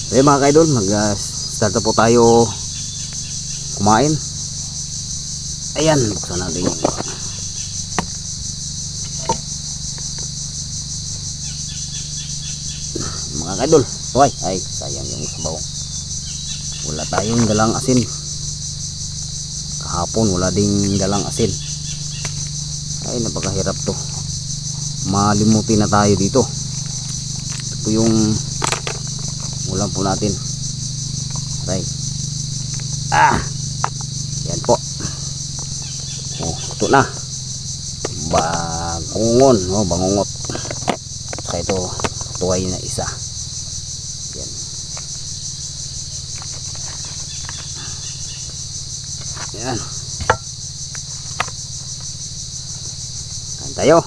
Okay mga kaidol, mag-start na po tayo kumain. Ayan, buksan natin yung mga kaidol. Okay, ay sayang yung sabaw. Wala tayong dalang asin. Kahapon wala ding dalang asin. Ay, napakahirap to. Malimutin na tayo dito. Ito po yung ulam po natin. Aray. Yan po. Ito na. Bangungon. Bangungot. Saka ito, tuway na isa. Yan. Yan. Kain tayo.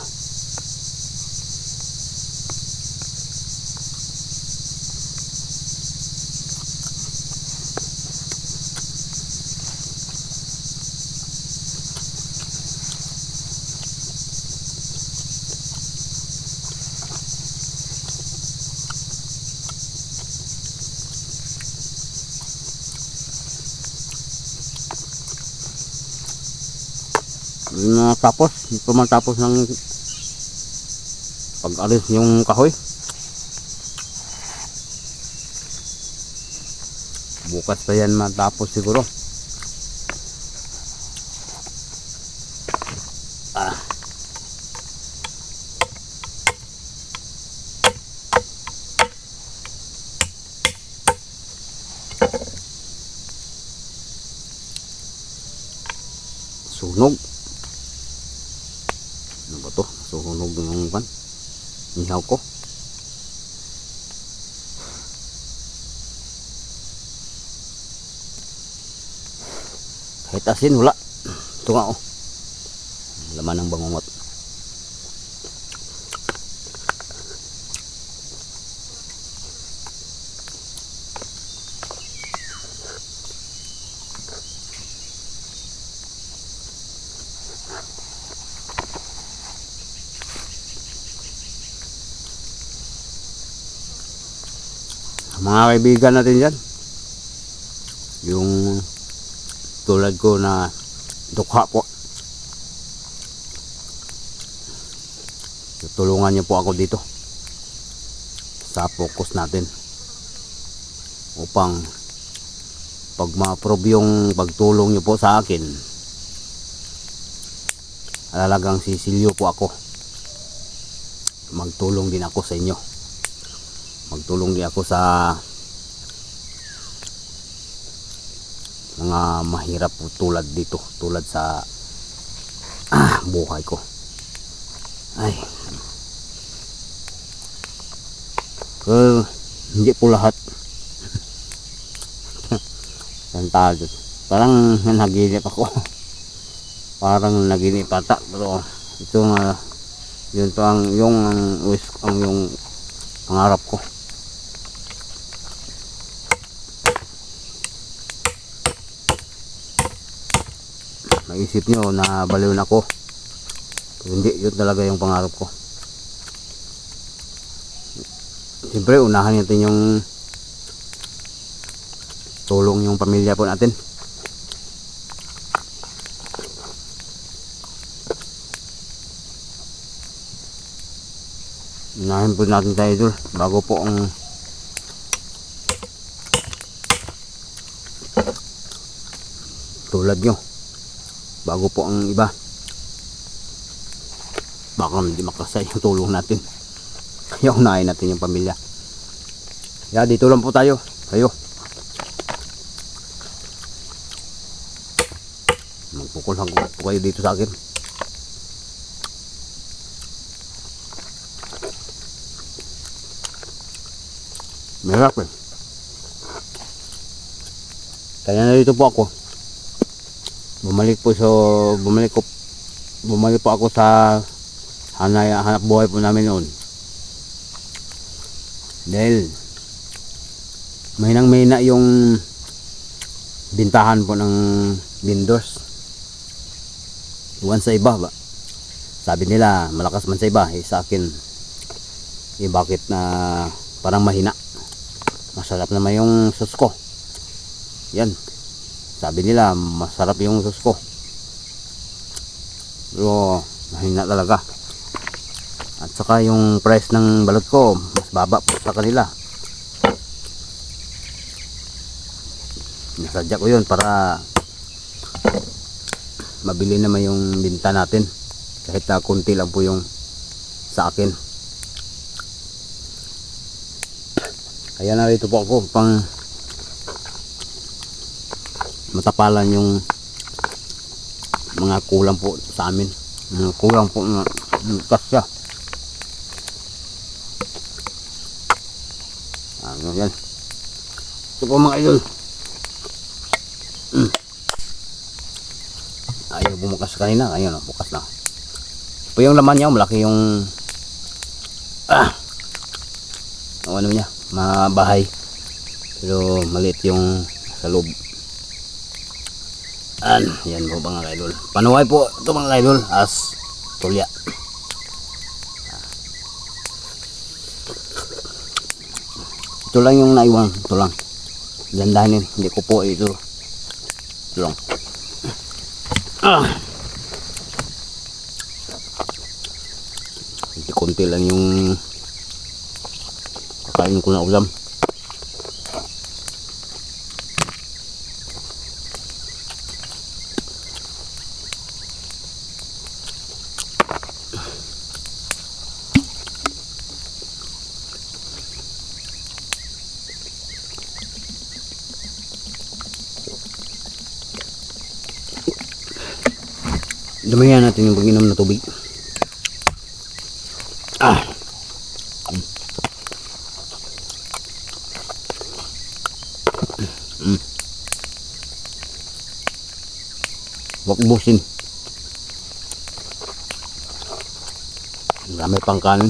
Tapos, ito man tapos ng pag-alis yung kahoy. Bukas pa yan matapos siguro. Sunog. Ano ba to? Sunog ng pan. Ihaw ko. Kahit asin wala. Ito nga laman ng bangungot. Mga kaibigan natin dyan, yung tulad ko na dukha po, tulungan nyo po ako dito sa focus natin upang pag ma-approve yung pagtulong nyo po sa akin, alalagang sisilyo po ako. Magtulong din ako sa inyo. Magtulong din ako sa mga mahirap tulad dito, tulad sa buhay ko. Ay, hindi po lahat. Santado. Parang naginip ako. Parang naginip ata, pero ito nga yun to ang yung pangarap ko. Naisip nyo na baliw na ako, hindi, yun talaga yung pangarap ko. Siyempre unahan natin yung tulong yung pamilya po natin. Unahin po natin tayo idol bago po ang tulad nyo, bago po ang iba. Baka hindi makasay yung tulong natin. Kaya unahin natin yung pamilya. Kaya dito lang po tayo. Magpukulhan po kayo dito sa akin. Mahirap eh. Kaya na dito po ako. Bumalik po ako sa hanap buhay po namin noon. Dahil mahinang-mahina yung bintahan po ng vendors. Iwan sa iba ba? Sabi nila malakas man sa iba, sa akin bakit na parang mahina. masarap naman yung sauce ko. Yan, sabi nila masarap yung sauce ko, pero mahina talaga. At saka yung price ng balot ko mas baba po sa kanila. Nasadya ko yun para mabili naman yung binta natin, kahit na konti lang po yung sa akin. Kaya narito po ako pang matapalan yung mga kulang po sa amin, kulang po na kasya. Ano yan, ito po mga idol. Ayaw bumukas kanina, ayun o, bukas na po yung laman niya. Malaki yung ano niya, mabahay, pero maliit yung sa loob. Yan po mga kaidol, panuway po ito mga kaidol as tulya. Ito lang yung naiwan, ito lang dandanin, hindi ko po ito lang. Konti lang yung kakain ko na ulam. Damihan natin yung pag-inom na tubig. Huwag ubusin. Dami pang kanin.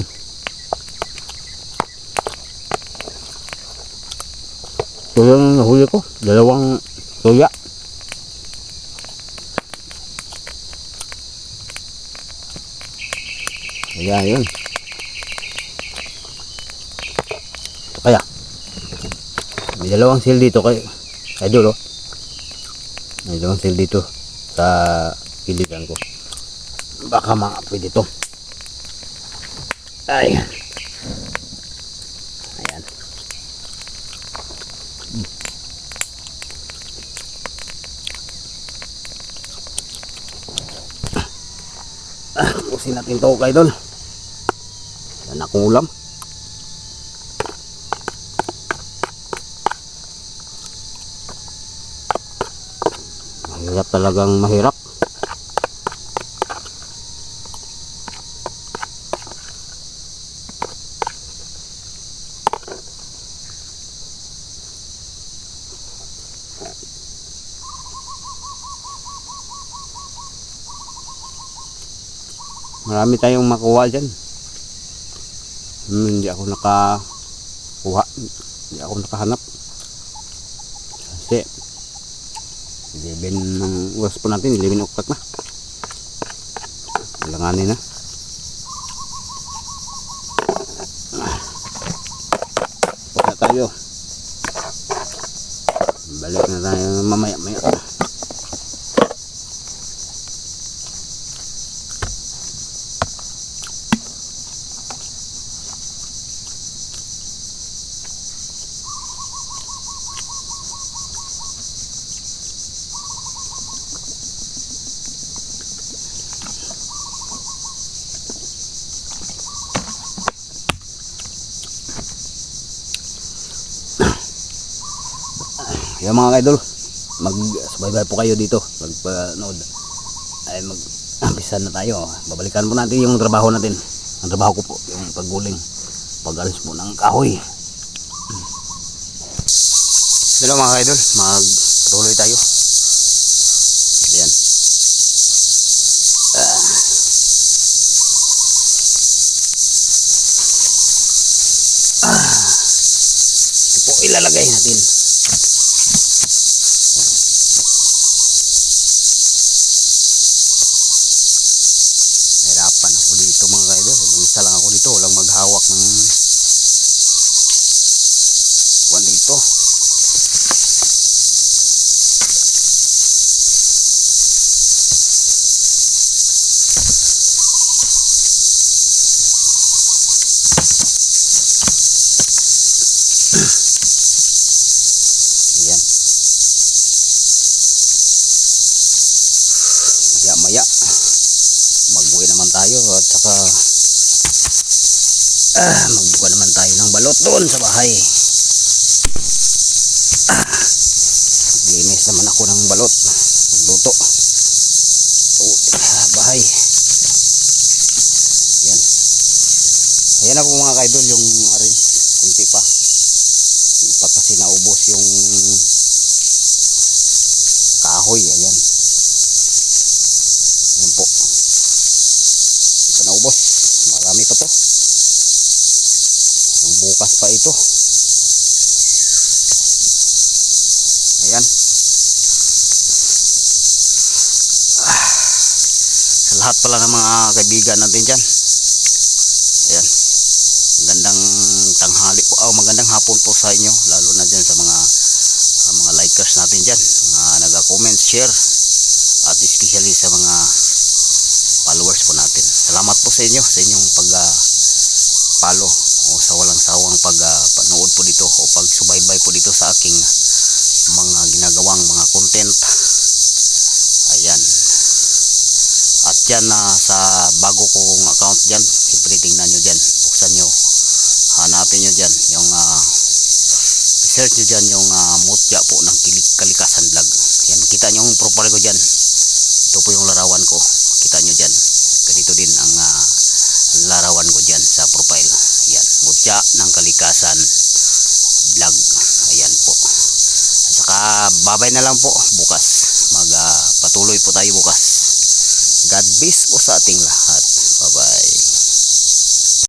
Ito yung nahuli ko, 2 tuya. Ayan, yun. Kaya may 2 sil dito kay idol, oh. May 2 sil dito sa piligan ko. Baka pwede to. Ayan. Ayan. Pusin natin to kay idol. Yan akong ulam. Mahirap talagang mahirap. Marami tayong makuha dyan. Hindi ako nakakuha, hindi ako nakahanap kasi 11 ng oras po natin, 11 o'clock na, langanin na. Punta tayo, balik na tayo mamaya maya. Yung mga idol, mag-subaybay po kayo dito, magpanood. Ay mag-umpisa na tayo. Babalikan po natin yung trabaho natin. Ang trabaho ko po, yung pagguling, pag-alis po ng kahoy. Hello mga idol, mag-tuloy tayo. Ayan. Ito po ilalagay natin. Hirapan ako dito mga idol. Isa lang ako dito, walang maghawak ng 1 liter. to. Ayan. Maya maya mag-uwi naman tayo at saka magbuka naman tayo ng balot doon sa bahay. Linis naman ako ng balot, magluto sa bahay. Ayan. Ayan na po mga kaidol yung arin, kunti pa. Hindi pa kasi naubos yung kahoy. Ayan. Ayan po. Hindi pa naubos. Marami pa to. Yung bukas pa ito. Ayan. Sa lahat pala ng mga kaibigan natin dyan. Ayan. Magandang tanghali po. Magandang hapon po sa inyo. Lalo na dyan sa mga likers natin dyan. Mga naga-comment, share. At especially sa mga followers po natin. Salamat po sa inyo. Sa inyong pag-follow. O sa walang sawang panood po dito. O pagsubaybay po dito sa aking mga ginagawang mga content. Ayan. At yan sa bago kong account dyan, siyempre tingnan nyo dyan, buksan nyo, hanapin nyo dyan yung search nyo dyan yung mutya po ng Kalikasan Vlog. Yan, makita nyo yung profile ko dyan. Ito po yung larawan ko, kita nyo dyan. Ganito din ang larawan ko dyan sa profile. Yan, mutya ng Kalikasan Vlog. Ayan po. At saka babay na lang po bukas. Patuloy po tayo bukas. God bless po sa ating lahat. Bye bye.